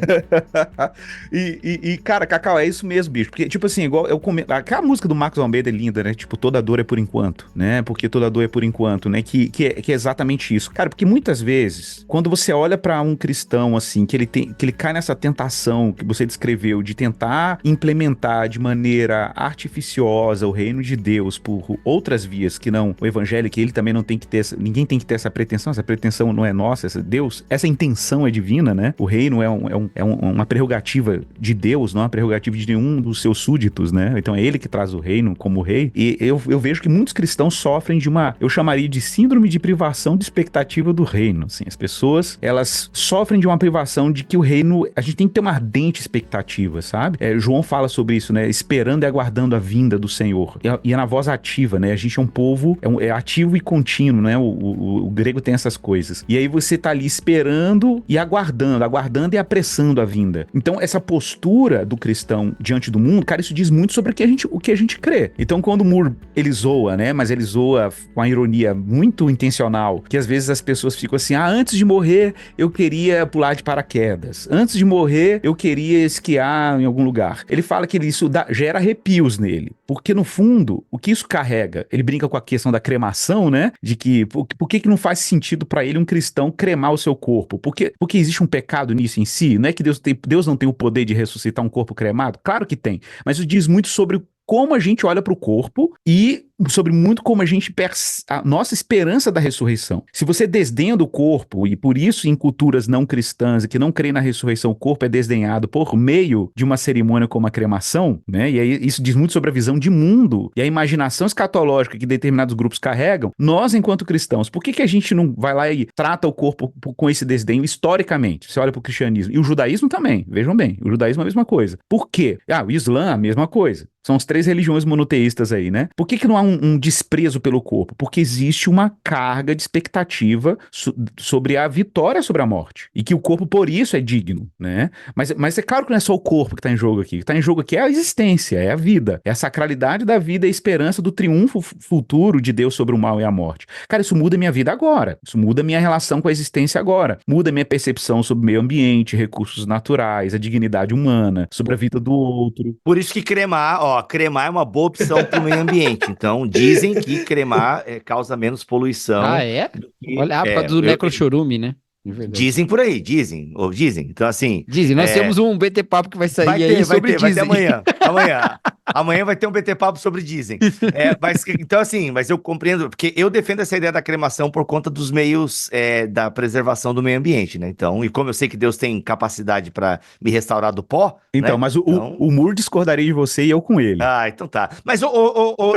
Cara, Cacau, é isso mesmo, bicho. Porque, tipo assim, igual eu comento. Aquela música do Marcos Almeida é linda, né? Tipo, toda dor é por enquanto, né? Porque toda dor é por enquanto, né? Que é exatamente isso. Cara, porque muitas vezes, quando você olha pra um cristão, assim, que ele cai nessa tentação que você descreveu de tentar implementar de maneira artificiosa o reino de Deus por outras vias que não o evangelho, que ele também não tem que ter, ninguém tem que ter essa pretensão não é nossa, essa intenção é divina, né? O reino é uma prerrogativa de Deus, não é uma prerrogativa de nenhum dos seus súditos, né? Então é ele que traz o reino como rei. E eu vejo que muitos cristãos sofrem de eu chamaria de síndrome de privação de expectativa do reino, assim. As pessoas, elas sofrem de uma privação de que o reino, a gente tem que ter uma ardente expectativa, sabe? João fala sobre isso, né? Esperando e aguardando a vinda do Senhor. E é na voz ativa, né? A gente é um povo, é ativo e contínuo, né? O grego tem essas coisas. E aí você tá ali esperando e aguardando e apressando a vinda. Então, essa postura do cristão diante do mundo, cara, isso diz muito sobre o que a gente crê. Então, quando o Moore, ele zoa, né? Mas ele zoa com a ironia muito intencional, que às vezes as pessoas ficam assim, antes de morrer, eu queria pular de paraquedas. Antes de morrer, eu queria esquiar em algum lugar. Ele fala que isso gera arrepios nele. Porque, no fundo, o que isso carrega? Ele brinca com a questão da cremação, né? De que, por que não faz sentido para ele um cristão cremar o seu corpo? Porque existe um pecado nisso em si? Não é que Deus não tem o poder de ressuscitar um corpo cremado? Claro que tem. Mas isso diz muito sobre como a gente olha para o corpo e sobre muito como a gente a nossa esperança da ressurreição. Se você desdenha do corpo, e por isso em culturas não cristãs e que não creem na ressurreição, o corpo é desdenhado por meio de uma cerimônia como a cremação, né? E aí isso diz muito sobre a visão de mundo e a imaginação escatológica que determinados grupos carregam. Nós, enquanto cristãos, por que a gente não vai lá e trata o corpo com esse desdenho historicamente? Você olha para o cristianismo. E o judaísmo também, vejam bem, o judaísmo é a mesma coisa. Por quê? O Islã, a mesma coisa. São as 3 religiões monoteístas aí, né? Por que não há um desprezo pelo corpo? Porque existe uma carga de expectativa sobre a vitória sobre a morte. E que o corpo, por isso, é digno, né? Mas é claro que não é só o corpo que está em jogo aqui. O que está em jogo aqui é a existência, é a vida. É a sacralidade da vida e a esperança do triunfo futuro de Deus sobre o mal e a morte. Cara, isso muda a minha vida agora. Isso muda a minha relação com a existência agora. Muda a minha percepção sobre o meio ambiente, recursos naturais, a dignidade humana, sobre a vida do outro. Por isso que cremar, ó, cremar é uma boa opção para o meio ambiente. Então, dizem que cremar causa menos poluição. Ah, é? Olha, por causa do necrochorume, né? Dizem por aí, dizem, ou dizem. Então, assim. Dizem, nós temos um BT Papo que vai sair aí sobre vai ter Disney. amanhã. Amanhã vai ter um BT Papo sobre Disney. Então, assim, mas eu compreendo, porque eu defendo essa ideia da cremação por conta dos meios da preservação do meio ambiente, né? Então, e como eu sei que Deus tem capacidade para me restaurar do pó. Então, né? mas o Moore discordaria de você e eu com ele. Ah, então tá. Mas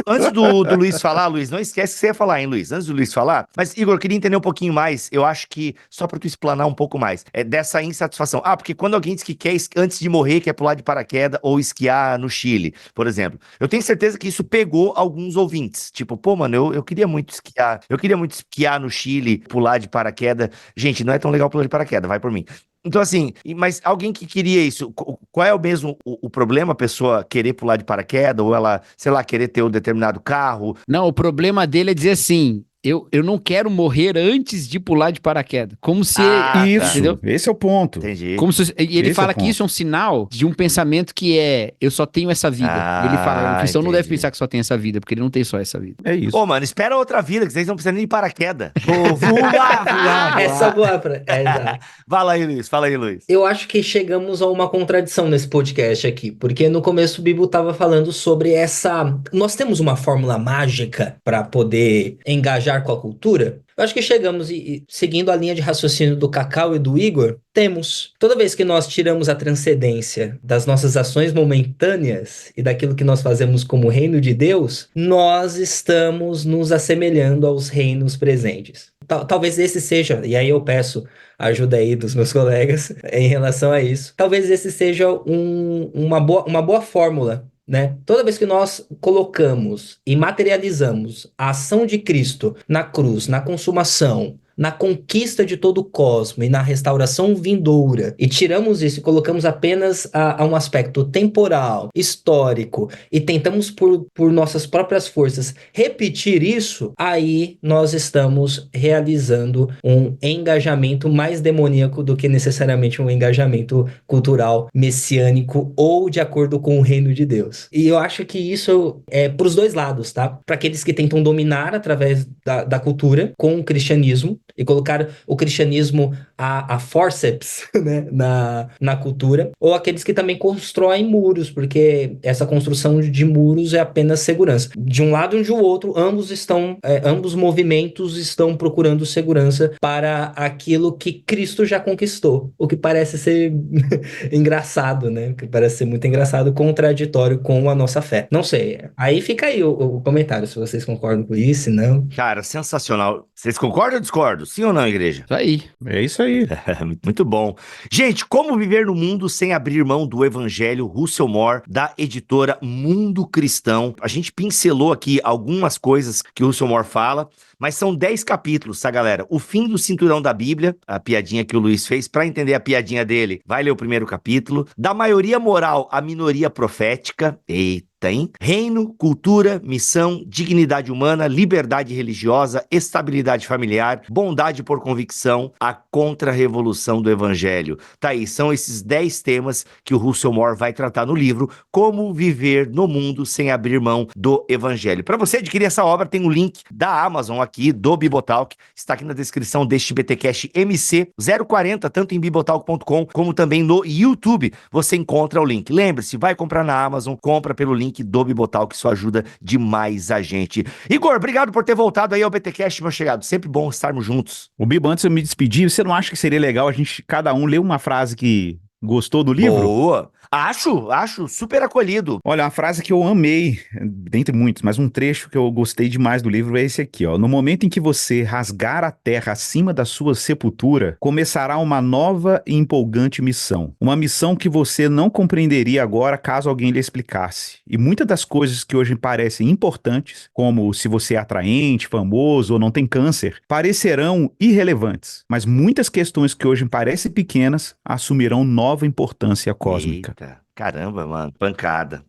antes do Luiz falar, Luiz, não esquece que você ia falar, hein, Luiz? Antes do Luiz falar. Mas, Igor, eu queria entender um pouquinho mais. Eu acho que, só para tu explanar um pouco mais, dessa insatisfação. Ah, porque quando alguém diz que quer, antes de morrer, quer pular de paraquedas ou esquiar no Chile, por exemplo. Eu tenho certeza que isso pegou alguns ouvintes. Tipo, pô, mano, eu queria muito esquiar. Eu queria muito esquiar no Chile, pular de paraquedas. Gente, não é tão legal pular de paraquedas, vai por mim. Então, assim, mas alguém que queria isso, qual é o problema a pessoa querer pular de paraquedas, ou ela, sei lá, querer ter um determinado carro? Não, o problema dele é dizer assim, eu não quero morrer antes de pular de paraquedas. Como se... Isso, entendeu? Esse é o ponto. Entendi. Como se, e ele Esse fala é o que ponto. isso é um sinal de um pensamento que eu só tenho essa vida. Ele fala, o cristão não deve Entendi. pensar que só tem essa vida, porque ele não tem só essa vida. É isso. Ô, mano, espera outra vida, que vocês não precisam nem de paraquedas. Vou voar. É só boa pra. Exato. Fala aí, Luiz. Eu acho que chegamos a uma contradição nesse podcast aqui, porque no começo o Bibo estava falando sobre essa. Nós temos uma fórmula mágica para poder engajar com a cultura. Eu acho que chegamos e seguindo a linha de raciocínio do Cacau e do Igor, temos. Toda vez que nós tiramos a transcendência das nossas ações momentâneas e daquilo que nós fazemos como reino de Deus, nós estamos nos assemelhando aos reinos presentes. Talvez esse seja, e aí eu peço a ajuda aí dos meus colegas em relação a isso, talvez esse seja uma boa fórmula, né? Toda vez que nós colocamos e materializamos a ação de Cristo na cruz, na consumação, na conquista de todo o cosmo e na restauração vindoura, e tiramos isso e colocamos apenas a um aspecto temporal, histórico, e tentamos por nossas próprias forças repetir isso, aí nós estamos realizando um engajamento mais demoníaco do que necessariamente um engajamento cultural, messiânico ou de acordo com o reino de Deus. E eu acho que isso é para os dois lados, tá? Para aqueles que tentam dominar através da cultura com o cristianismo, e colocar o cristianismo a forceps, né, na cultura, ou aqueles que também constroem muros, porque essa construção de muros é apenas segurança. De um lado e de outro, ambos movimentos estão procurando segurança para aquilo que Cristo já conquistou, o que parece ser engraçado, né, o que parece ser muito engraçado, contraditório com a nossa fé. Não sei, aí fica aí o comentário, se vocês concordam com isso, não. Cara, sensacional. Vocês concordam ou discordam? Sim ou não, igreja? Isso aí. É isso aí. Muito bom. Gente, como viver no mundo sem abrir mão do evangelho? Russell Moore, da editora Mundo Cristão. A gente pincelou aqui algumas coisas que o Russell Moore fala, mas são 10 capítulos, tá, galera? O fim do cinturão da Bíblia, a piadinha que o Luiz fez, pra entender a piadinha dele, vai ler o primeiro capítulo. Da maioria moral à minoria profética. Eita, hein? Reino, cultura, missão, dignidade humana, liberdade religiosa, estabilidade familiar, bondade por convicção, a contra-revolução do evangelho. Tá aí, são esses 10 temas que o Russell Moore vai tratar no livro, Como Viver no Mundo Sem Abrir Mão do Evangelho. Para você adquirir essa obra, tem o link da Amazon aqui, do Bibotalk, está aqui na descrição deste BTcast MC 040, tanto em bibotalk.com como também no YouTube, você encontra o link. Lembre-se, vai comprar na Amazon, compra pelo link do Bibotalk, isso ajuda demais a gente. Igor, obrigado por ter voltado aí ao BTcast, meu chegado, sempre bom estarmos juntos. O Bibo, antes de eu me despedir, você não acha que seria legal a gente, cada um, ler uma frase que gostou do livro? Boa! Acho super acolhido. Olha, uma frase que eu amei, dentre muitos, mas um trecho que eu gostei demais do livro é esse aqui, ó. No momento em que você rasgar a terra acima da sua sepultura, começará uma nova e empolgante missão. Uma missão que você não compreenderia agora caso alguém lhe explicasse. E muitas das coisas que hoje parecem importantes, como se você é atraente, famoso ou não tem câncer, parecerão irrelevantes. Mas muitas questões que hoje parecem pequenas assumirão nova importância cósmica. Eita. Caramba, mano. Pancada.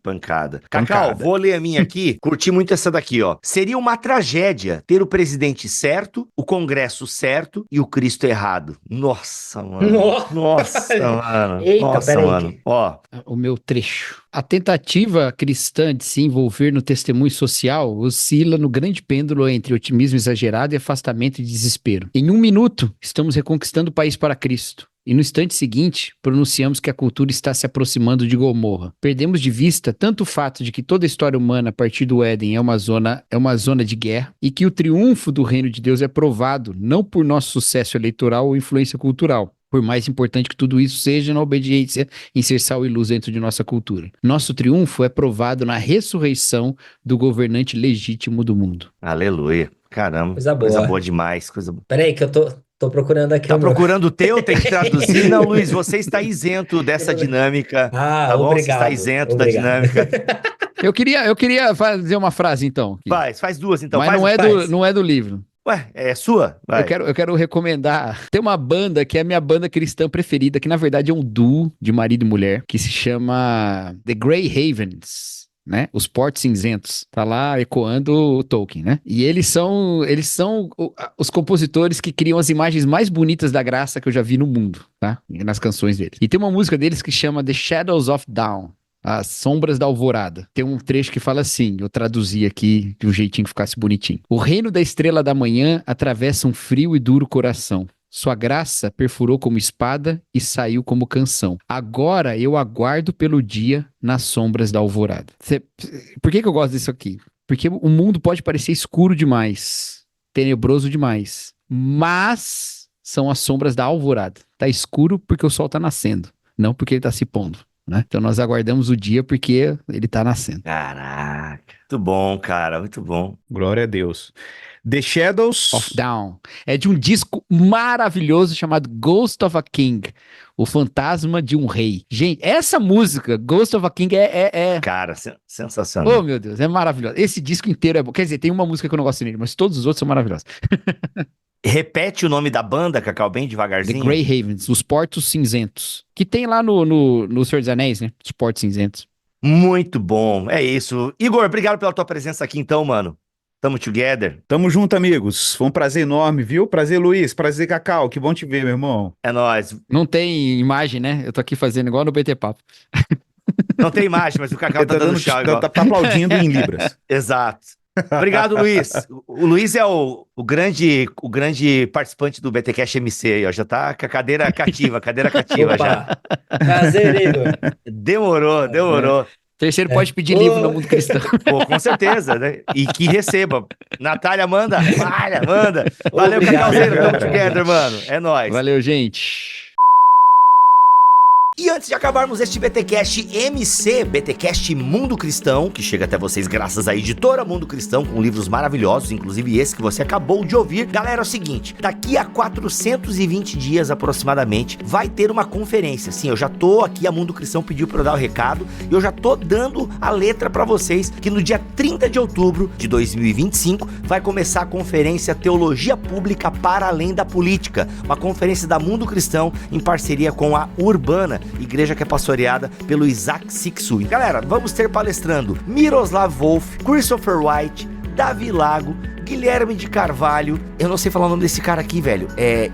Cacau, vou ler a minha aqui. Curti muito essa daqui, ó. Seria uma tragédia ter o presidente certo, o Congresso certo e o Cristo errado. Nossa, mano. Nossa, mano. Eita, Nossa, peraí. mano. Ó, O meu trecho. A tentativa cristã de se envolver no testemunho social oscila no grande pêndulo entre otimismo exagerado e afastamento e desespero. Em 1 minuto, estamos reconquistando o país para Cristo. E no instante seguinte, pronunciamos que a cultura está se aproximando de Gomorra. Perdemos de vista tanto o fato de que toda a história humana a partir do Éden é uma zona de guerra e que o triunfo do reino de Deus é provado não por nosso sucesso eleitoral ou influência cultural, por mais importante que tudo isso seja na obediência em ser sal e luz dentro de nossa cultura. Nosso triunfo é provado na ressurreição do governante legítimo do mundo. aleluia. Caramba. Coisa boa. Coisa boa demais. Coisa boa. Peraí, que eu tô procurando aqui Tá o meu. procurando o teu? Tem que traduzir. Não, Luiz, você está isento dessa dinâmica. Ah, Tá bom? Você obrigado. está isento da obrigado. dinâmica. Eu queria fazer uma frase então. aqui. Faz duas então. Mas Faz. não é do livro. Ué, é sua? Vai. Eu quero recomendar. Tem uma banda que é a minha banda cristã preferida, que na verdade é um duo de marido e mulher, que se chama The Grey Havens, né? Os Portos Cinzentos. Tá lá ecoando o Tolkien, né? E eles são os compositores que criam as imagens mais bonitas da graça que eu já vi no mundo, tá? Nas canções deles. E tem uma música deles que chama The Shadows of Dawn. As Sombras da Alvorada. Tem um trecho que fala assim, eu traduzi aqui de um jeitinho que ficasse bonitinho. O reino da estrela da manhã atravessa um frio e duro coração. Sua graça perfurou como espada e saiu como canção. Agora eu aguardo pelo dia nas sombras da alvorada. Por que eu gosto disso aqui? Porque o mundo pode parecer escuro demais, tenebroso demais, mas são as sombras da alvorada. Tá escuro porque o sol tá nascendo, não porque ele tá se pondo. Né? Então nós aguardamos o dia porque ele tá nascendo. Caraca. Muito bom, cara. Muito bom. Glória a Deus. The Shadows Of Down. É de um disco maravilhoso chamado Ghost of a King. O Fantasma de um Rei. Gente, essa música, Ghost of a King, Cara, sensacional. Oh, meu Deus, é maravilhoso. Esse disco inteiro é bom. Quer dizer, tem uma música que eu não gosto nele, mas todos os outros são maravilhosos. Repete o nome da banda, Cacau, bem The devagarzinho. Grey Havens, Os Portos Cinzentos. Que tem lá no Senhor dos Anéis, né? Os Portos Cinzentos. Muito bom. É isso. Igor, obrigado pela tua presença aqui então, mano. Tamo together. Tamo junto, amigos. Foi um prazer enorme, viu? Prazer, Luiz. Prazer, Cacau. Que bom te ver, meu irmão. É nóis. Não tem imagem, né? Eu tô aqui fazendo igual no BT Papo. Não tem imagem, mas o Cacau tá dando tchau igual. Tá aplaudindo em libras. Exato. Obrigado, Luiz. O Luiz é o grande participante do BTcast MC aí, ó. Já tá com a cadeira cativa já. Opa, prazer, Igor. Demorou. Terceiro pode pedir livro no mundo cristão. Pô, com certeza, né? E que receba. Natália, manda. Valeu, Obrigado, Cacauzeiro. Tamo cara. together, mano. É nóis. Valeu, gente. E antes de acabarmos este BTcast MC, BTcast Mundo Cristão, que chega até vocês graças à editora Mundo Cristão, com livros maravilhosos, inclusive esse que você acabou de ouvir. Galera, é o seguinte, daqui a 420 dias aproximadamente, vai ter uma conferência. Sim, eu já tô aqui, a Mundo Cristão pediu pra eu dar o recado, e eu já tô dando a letra pra vocês, que no dia 30 de outubro de 2025, vai começar a conferência Teologia Pública para Além da Política, uma conferência da Mundo Cristão em parceria com a Urbana, igreja que é pastoreada pelo Isaac Sixui. Galera, vamos ter palestrando Miroslav Volf, Christopher White, Davi Lago, Guilherme de Carvalho, eu não sei falar o nome desse cara aqui, velho, é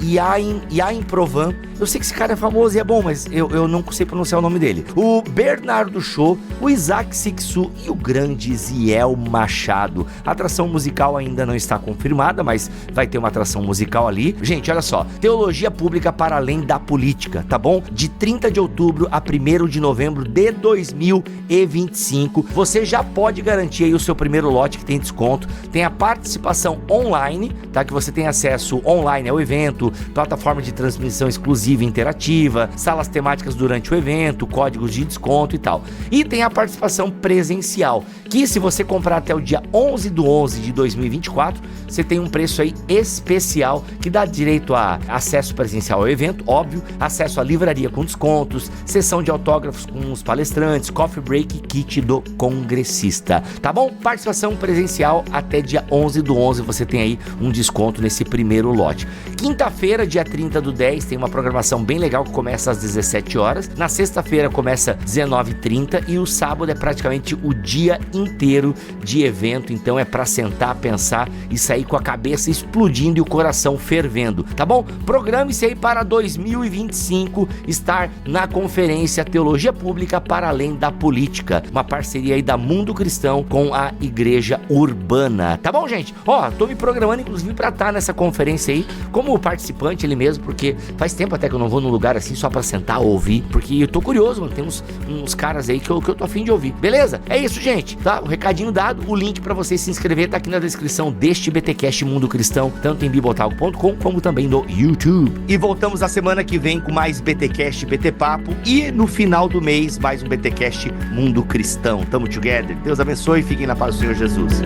Yain Provan. Eu sei que esse cara é famoso e é bom, mas eu não sei pronunciar o nome dele. O Bernardo Show, o Isaac Sixu e o grande Ziel Machado. A atração musical ainda não está confirmada, mas vai ter uma atração musical ali. Gente, olha só, Teologia Pública para Além da Política, tá bom? De 30 de outubro a 1º de novembro de 2025. Você já pode garantir aí o seu primeiro lote que tem desconto. Tem a participação online, tá? Que você tem acesso online ao evento, plataforma de transmissão exclusiva e interativa, salas temáticas durante o evento, códigos de desconto e tal. E tem a participação presencial, que se você comprar até o dia 11/11 de 2024, você tem um preço aí especial que dá direito a acesso presencial ao evento, óbvio, acesso à livraria com descontos, sessão de autógrafos com os palestrantes, coffee break e kit do congressista, tá bom? Participação presencial até dia 11/11, você tem aí um desconto nesse primeiro lote. Quinta-feira quinta-feira, dia 30/10, tem uma programação bem legal que começa às 17 horas. Na sexta-feira começa 19h30 e o sábado é praticamente o dia inteiro de evento, então é pra sentar, pensar e sair com a cabeça explodindo e o coração fervendo, tá bom? Programe-se aí para 2025 estar na conferência Teologia Pública para Além da Política, uma parceria aí da Mundo Cristão com a Igreja Urbana, tá bom, gente? Ó, tô me programando inclusive pra estar nessa conferência aí como participante ele mesmo, porque faz tempo até que eu não vou num lugar assim só pra sentar, ouvir, porque eu tô curioso, mano, tem uns caras aí que eu tô a fim de ouvir, beleza? É isso, gente, tá? O recadinho dado, o link pra você se inscrever tá aqui na descrição deste BTcast Mundo Cristão, tanto em bibotalk.com como também no YouTube. E voltamos na semana que vem com mais BTcast, BT Papo e no final do mês mais um BTcast Mundo Cristão. Tamo together. Deus abençoe e fiquem na paz do Senhor Jesus.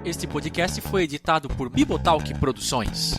Este podcast foi editado por Bibotalk Produções.